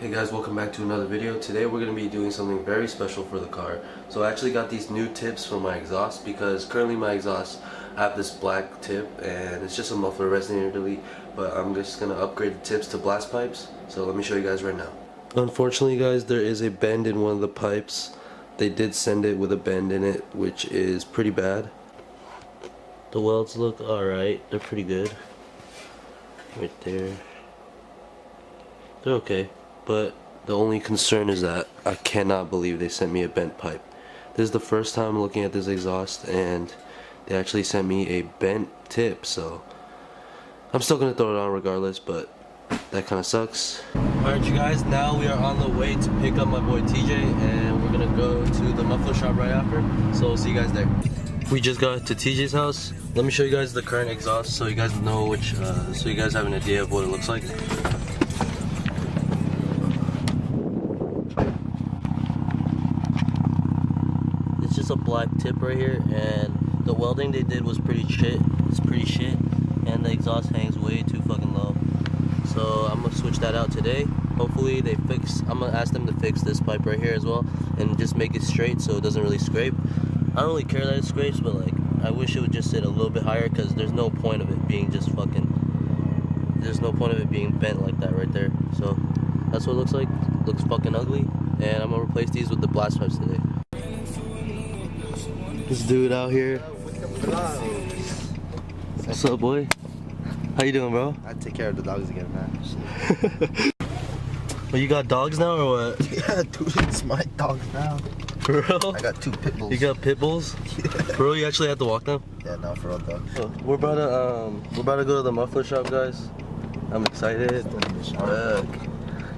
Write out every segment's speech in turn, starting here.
Hey guys, welcome back to another video. Today we're going to be doing something very special for the car. So I actually got these new tips for my exhaust because currently my exhaust, I have this black tip and it's just a muffler resonator delete, but I'm just going to upgrade the tips to blast pipes. So let me show you guys right now. Unfortunately guys, there is a bend in one of the pipes. They did send it with a bend in it, which is pretty bad. The welds look alright, they're pretty good. Right there. They're okay. But the only concern is that I cannot believe they sent me a bent pipe. This is the first time I'm looking at this exhaust and they actually sent me a bent tip, so I'm still gonna throw it on regardless, but that kinda sucks. Alright you guys, now we are on the way to pick up my boy TJ and we're gonna go to the muffler shop right after, so we'll see you guys there. We just got to TJ's house. Let me show you guys the current exhaust so you guys know which, so you guys have an idea of what it looks like. Just a black tip right here, and the welding they did was pretty shit. It's pretty shit, and the exhaust hangs way too fucking low. So I'm gonna switch that out today. Hopefully they fix. I'm gonna ask them to fix this pipe right here as well, and just make it straight so it doesn't really scrape. I don't really care that it scrapes, but like I wish it would just sit a little bit higher because there's no point of it being just fucking. There's no point of it being bent like that right there. So that's what it looks like. It looks fucking ugly, and I'm gonna replace these with the blast pipes today. This dude out here. What's up, boy? How you doing, bro? I take care of the dogs again, man. Well, you got dogs now or what? Yeah, dude, it's my dogs now. For real? I got 2 pit bulls. You got pit bulls? Yeah. For real, you actually have to walk them? Yeah, no, for real though. So, we're about to go to the muffler shop, guys. I'm excited.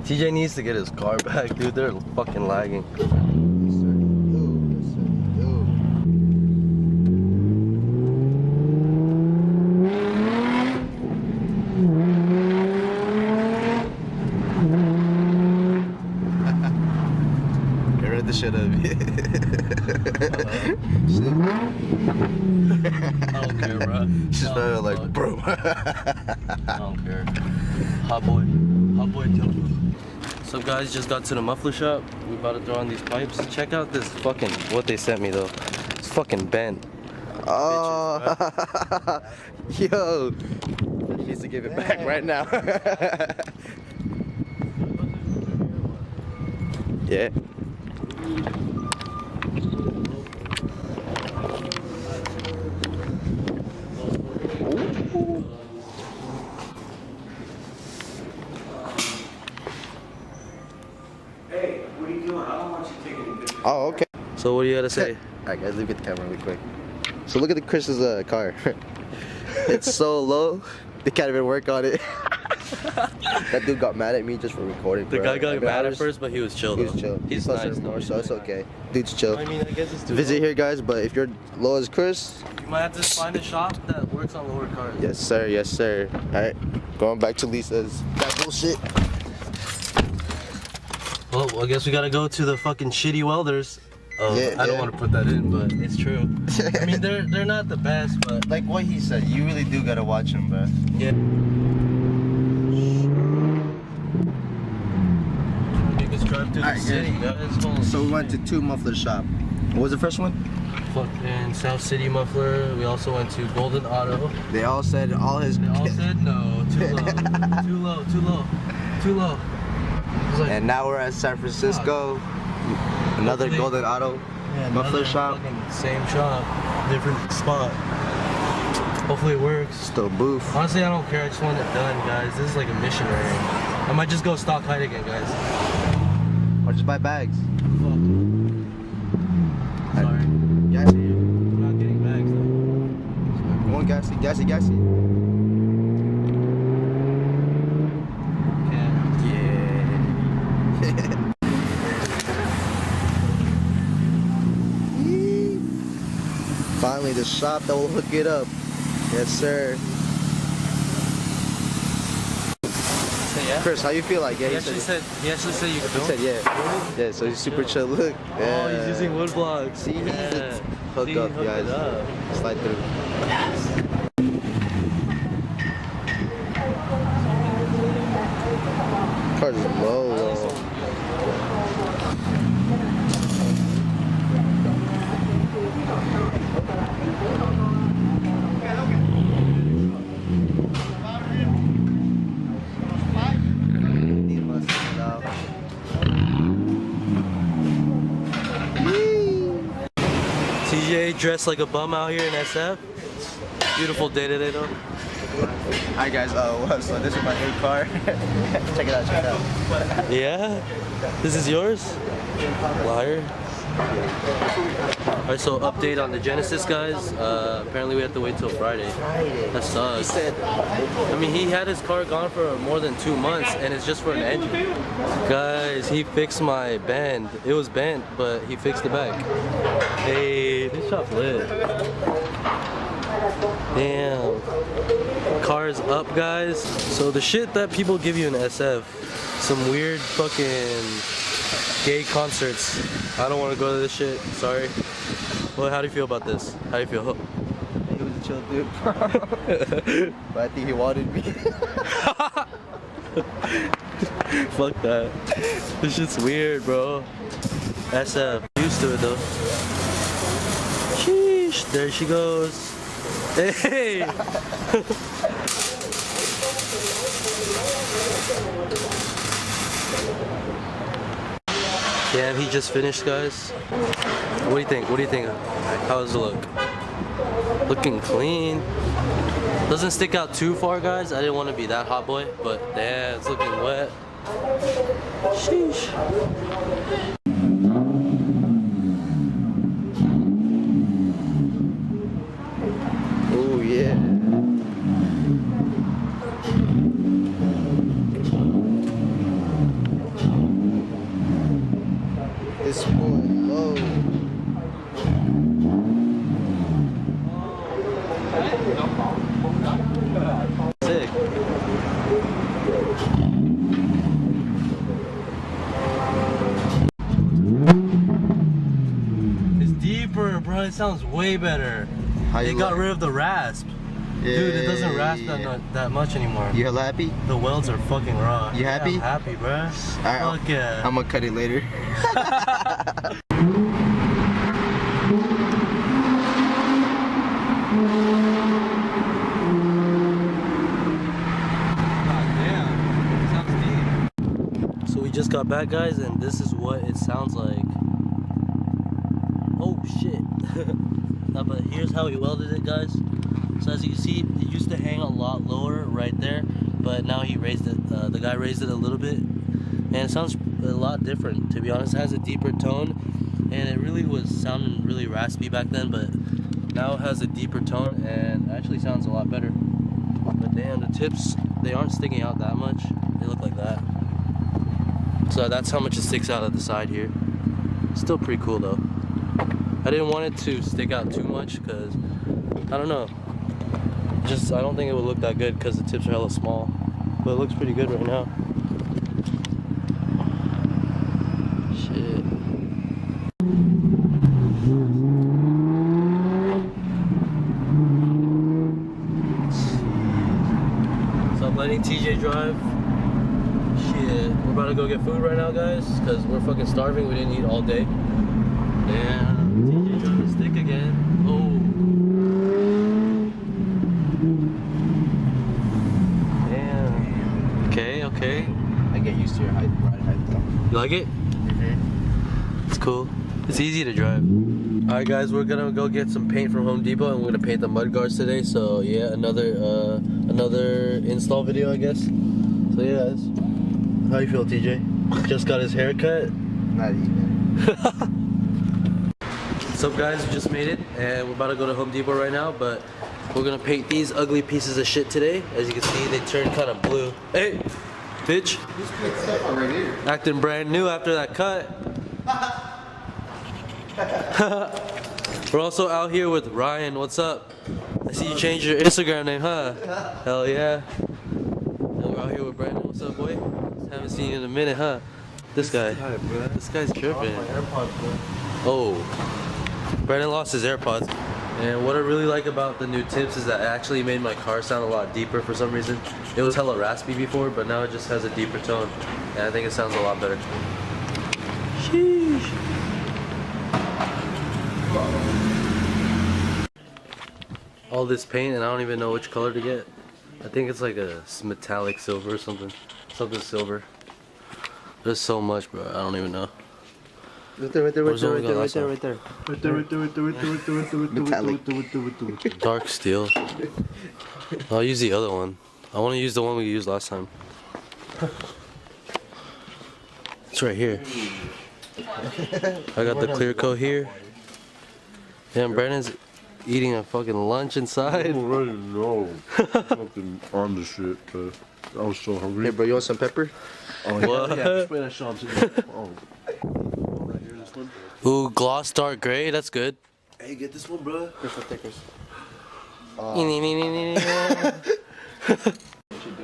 TJ needs to get his car back, dude. They're fucking lagging. The shit of it. I don't care, bro. She's better like, bro. I don't care. Hot boy Tokyo. So guys, just got to the muffler shop. We about to throw on these pipes. Check out this fucking, what they sent me though. It's fucking bent. Oh, bitches, yo. He needs to give it back right now. Yeah. Hey, what are you doing? I don't want you taking pictures. Oh, okay. So what do you gotta say? Alright guys, look at the camera really quick. So look at the Chris's car. It's so low, they can't even work on it. That dude got mad at me just for recording. The guy got mad at first. first, but he was chill He though. was chill. He's plus nice more, though. so it's okay. Dude's chill. I mean, I guess it's too Visit low. here, guys, but if you're low as Chris, You might have to find a shop that works on lower cars. yes sir, yes sir. Alright, going back to Lisa's. That bullshit. Well, I guess we gotta go to the fucking shitty welders. Yeah, I don't yeah. want to put that in, but it's true. I mean, they're not the best, but Like what he said, you really do gotta watch him, bro. yeah. Make us drive through the Alright, city, guys. So we went to 2 muffler shop. What was the first one? Fucking South City Muffler. We also went to Golden Auto. They all said all his. They all said no, too low, too low, too low, too low. I was like, And now we're at San Francisco. Another Hopefully- Golden Auto yeah, muffler another shop. fucking same shop, different spot. Hopefully it works. Still booth. Honestly, I don't care. I just want it done, guys. This is like a mission right here. I might just go stock height again, guys. Or just buy bags. Fuck. Sorry. Gassy. I'm not getting bags though. Come on, gassy, gassy, gassy. Yeah. Finally, the shop that will hook it up. Yes, sir. So, yeah. Chris, how you feel like? Yeah, He actually said you could He said yeah. Yeah, so he's super chill. Look. Oh, Yeah. he's using wood blocks. See, he's yeah. hooked See, up, hooked guys. it up. Slide through. Yes. Car's low. TJ dressed like a bum out here in SF. Beautiful day today though. Hi guys, so this is my new car. Check it out, check it out. Yeah? This is yours? Liar. Alright, so update on the Genesis, guys. Apparently we have to wait till Friday. That sucks. I mean, he had his car gone for more than 2 months and it's just for an engine. Guys, he fixed my bend. It was bent, but he fixed it back. Hey, this shop's lit. Damn. Car is up, guys. So the shit that people give you in SF, some weird fucking gay concerts. I don't want to go to this shit. Sorry. Well, how do you feel about this? How do you feel? He was a chill dude. But I think he wanted me. Fuck that. This shit's weird, bro. SF. Used to it though. Sheesh. There she goes. Hey! Damn, he just finished, guys. What do you think? What do you think? How does it look? Looking clean. Doesn't stick out too far, guys. I didn't want to be that hot boy, but damn, it's looking wet. Sheesh. Oh yeah. It's pulling low. Sick. It's deeper, bro. It sounds way better. They got rid of the rasp. Yeah, Dude, it doesn't rasp yeah. that much anymore. You happy? The welds are fucking raw. You happy? Yeah, I'm happy, bro. Alright, Fuck yeah. I'm gonna cut it later. So we just got back, guys, and this is what it sounds like. Oh shit. No, but here's how he welded it, guys. So as you can see, it used to hang a lot lower right there, but now he raised it, the guy raised it a little bit, and it sounds a lot different, to be honest. It has a deeper tone, and it really was sounding really raspy back then, but now it has a deeper tone, and actually sounds a lot better. But damn, the tips, they aren't sticking out that much. They look like that. So that's how much it sticks out at the side here. Still pretty cool though. I didn't want it to stick out too much because, I don't know. Just, I don't think it would look that good because the tips are hella small. But it looks pretty good right now. Shit. So I'm letting TJ drive. Shit. We're about to go get food right now, guys, because we're fucking starving. We didn't eat all day. Damn. TJ driving stick again. Oh. Damn. Okay. I get used to your ride height though. You like it? Mm-hmm. It's cool. It's easy to drive. Alright guys, we're gonna go get some paint from Home Depot and we're gonna paint the mudguards today. So yeah, another install video, I guess. So yeah, guys. How you feel, TJ? Just got his hair cut? Not even. What's up, guys? We just made it and we're about to go to Home Depot right now, but we're gonna paint these ugly pieces of shit today. As you can see, they turned kind of blue. Hey, bitch. Acting brand new after that cut. We're also out here with Ryan. What's up? I see you changed your Instagram name, huh? Hell yeah. And we're out here with Brandon. What's up, boy? Haven't seen you in a minute, huh? This guy. This guy's tripping. Oh. Brandon lost his AirPods. And what I really like about the new tips is that it actually made my car sound a lot deeper for some reason. It was hella raspy before, but now it just has a deeper tone. And I think it sounds a lot better. Sheesh. All this paint and I don't even know which color to get. I think it's like a metallic silver or something. Something silver. There's so much, bro. I don't even know. Right there, right there, right Where's the there, one we right got there, last right there, right there. Metallic. Dark steel. I'll use the other one. I want to use the one we used last time. It's right here. I got the clear coat here. Damn, Brandon's eating a fucking lunch inside. I'm ready to go. Fucking on the shit, but I was so hungry. Hey, bro, you want some pepper? Oh, What? yeah, spray that shit onto the. Oh. Right here, this one. Ooh, gloss dark gray. That's good. Hey, get this one, bro.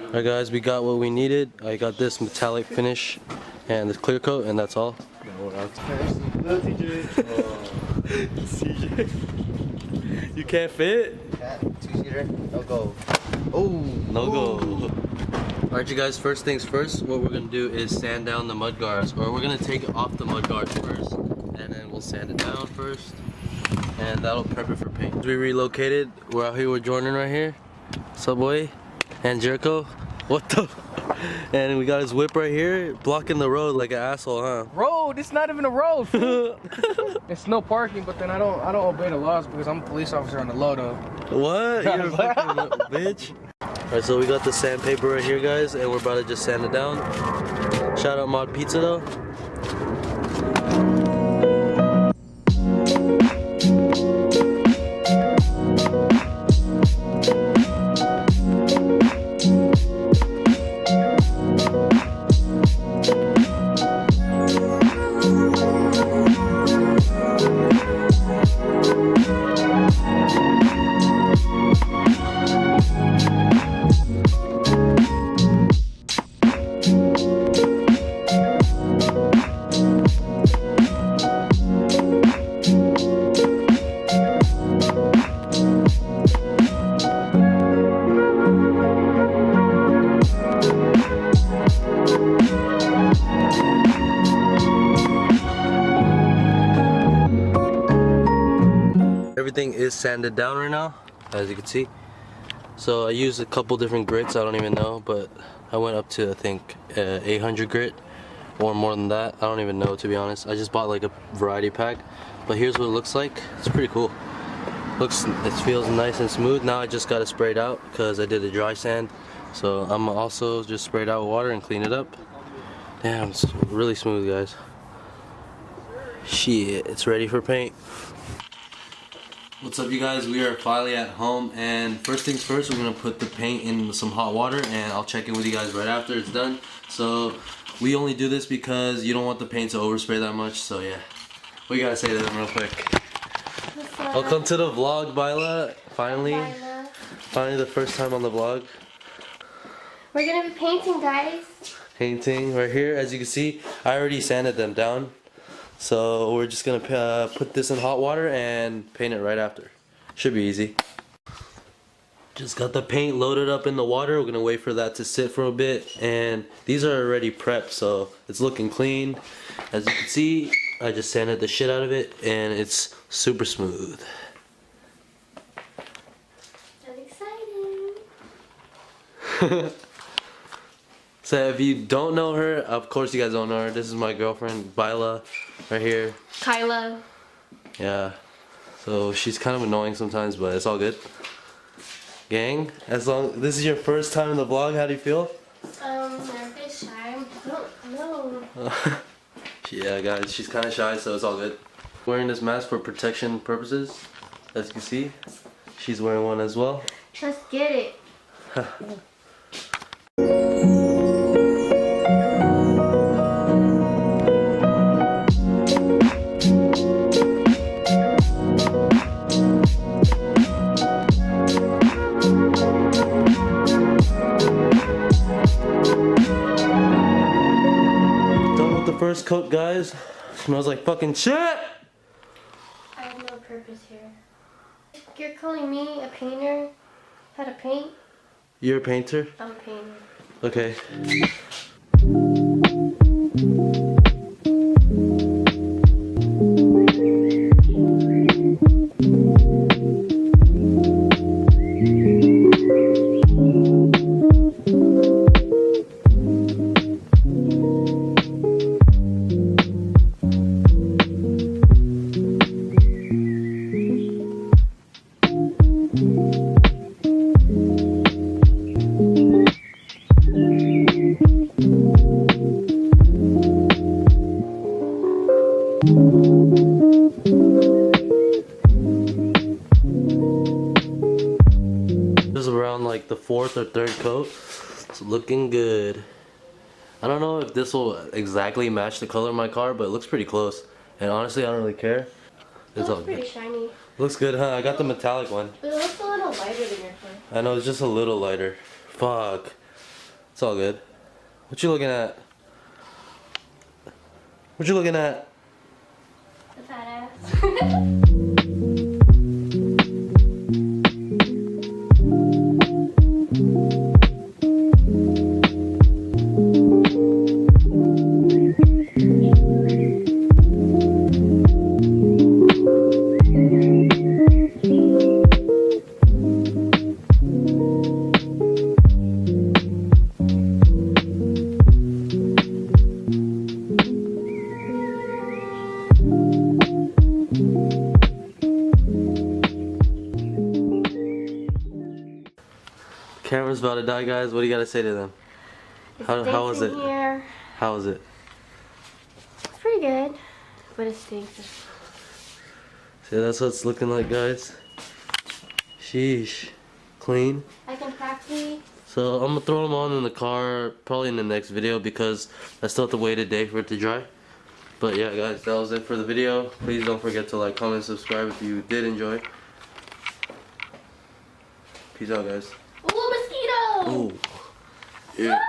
Alright guys, we got what we needed. I got this metallic finish and the clear coat, and that's all. CJ. You can't fit? Yeah, 2-seater. No go. Oh, No go. Alright you guys, first things first, what we're gonna do is sand down the mudguards, or we're gonna take off the mudguards first, and then we'll sand it down first, and that'll prep it for paint. We relocated. We're out here with Jordan right here, Subway, and Jericho. What the? And we got his whip right here, blocking the road like an asshole, huh? Road? It's not even a road. It's no parking, but then I don't obey the laws because I'm a police officer on the low though. What? You're a fucking bitch. Alright, so we got the sandpaper right here, guys, and we're about to just sand it down. Shout out Mod Pizza though. Everything is sanded down right now, as you can see. So I used a couple different grits, I don't even know, but I went up to I think 800 grit or more than that. I don't even know, to be honest. I just bought like a variety pack, but here's what it looks like. It's pretty cool. It feels nice and smooth. Now I just got it sprayed out because I did a dry sand. So I'm also just sprayed out with water and clean it up. Damn, it's really smooth, guys. Shit, it's ready for paint. What's up you guys, we are finally at home, and first things first, we're going to put the paint in some hot water, and I'll check in with you guys right after it's done. So we only do this because you don't want the paint to overspray that much, so yeah. What you gotta say to them real quick? Welcome to the vlog, Byla. Finally the first time on the vlog. We're gonna be painting, guys. Painting right here, as you can see, I already sanded them down. So we're just gonna put this in hot water and paint it right after. Should be easy. Just got the paint loaded up in the water. We're gonna wait for that to sit for a bit, and these are already prepped, so it's looking clean. As you can see, I just sanded the shit out of it, and it's super smooth. So exciting. So if you don't know her, of course you guys don't know her. This is my girlfriend, Byla, right here. Kyla. Yeah. So she's kind of annoying sometimes, but it's all good. Gang, this is your first time in the vlog, how do you feel? I'm a bit shy. I don't know. Yeah guys, she's kind of shy, so it's all good. Wearing this mask for protection purposes. As you can see, she's wearing one as well. Let's get it. First coat, guys. Smells like fucking shit. I have no purpose here. You're calling me a painter? How to paint? You're a painter? I'm a painter. Okay. coat. It's looking good. I don't know if this will exactly match the color of my car, but it looks pretty close. And honestly, I don't really care. It It's all looks pretty good. shiny. Looks good, huh? I got the metallic one. But it looks a little lighter than your car. I know, it's just a little lighter. Fuck. It's all good. What you looking at? What you looking at? The fat ass. Camera's about to die, guys. What do you gotta say to them? How was it? Here. How was it? It's pretty good, but it stinks. See, that's what it's looking like, guys. Sheesh. Clean. I can practically. So I'm gonna throw them on in the car probably in the next video because I still have to wait a day for it to dry. But yeah, guys, that was it for the video. Please don't forget to like, comment, subscribe if you did enjoy. Peace out, guys. Ooh, mosquito! Ooh. Yeah.